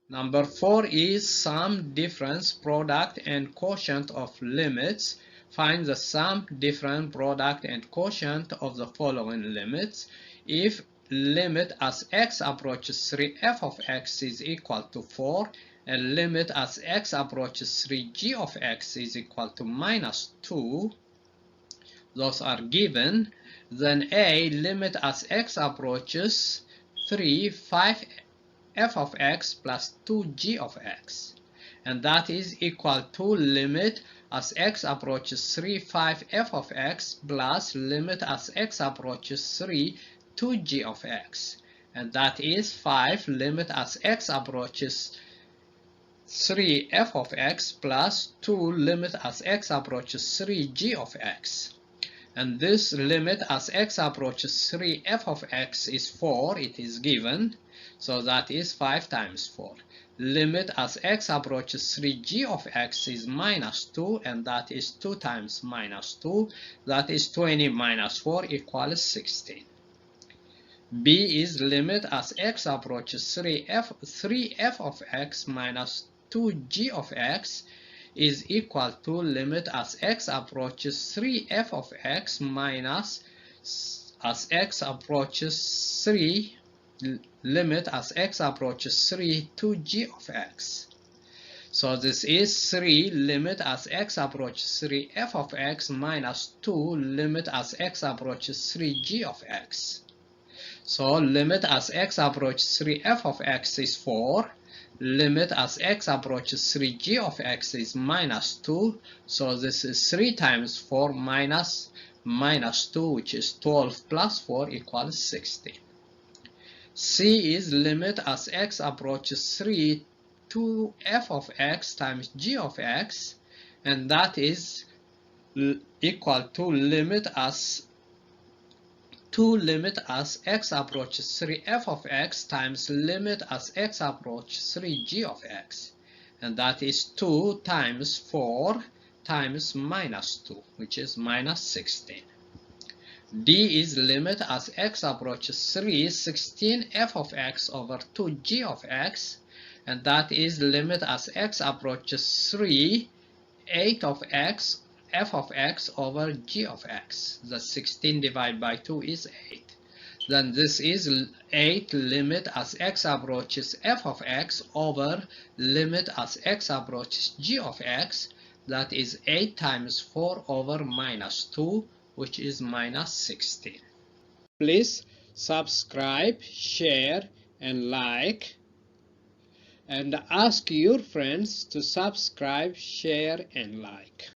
Number 4 is sum, difference, product, and quotient of limits. Find the sum, difference, product, and quotient of the following limits. If limit as x approaches 3 f of x is equal to 4 and limit as x approaches 3 g of x is equal to minus 2, those are given, then a, limit as x approaches 3 5 f of x plus 2g of x, and that is equal to limit as x approaches 3 5 f of x plus limit as x approaches 3 2g of x, and that is 5 limit as x approaches 3 f of x plus 2 limit as x approaches 3g of x. And this limit as x approaches 3 f of x is 4, it is given, so that is 5 times 4. Limit as x approaches 3g of x is minus 2, and that is 2 times minus 2, that is 20 minus 4 equals 16. B is limit as x approaches 3f of x minus 2g of x is equal to limit as x approaches 3f of x minus as x approaches 3 limit as x approaches 3 2g of x. So this is 3 limit as x approaches 3f of x minus 2 limit as x approaches 3g of x. So limit as x approaches 3f of x is 4. Limit as x approaches 3g of x is minus 2. So this is 3 times 4 minus 2, which is 12 plus 4 equals 16. C is limit as x approaches 3 to f of x times g of x, and that is equal to limit as x approaches 3f of x times limit as x approaches 3g of x, and that is 2 times 4 times minus 2, which is minus 16. D is limit as x approaches 3 16f of x over 2g of x, and that is limit as x approaches 3 8 of x f of x over g of x. The 16 divided by 2 is 8. Then this is 8 limit as x approaches f of x over limit as x approaches g of x. That is 8 times 4 over minus 2, which is minus 16. Please subscribe, share, and like, and ask your friends to subscribe, share, and like.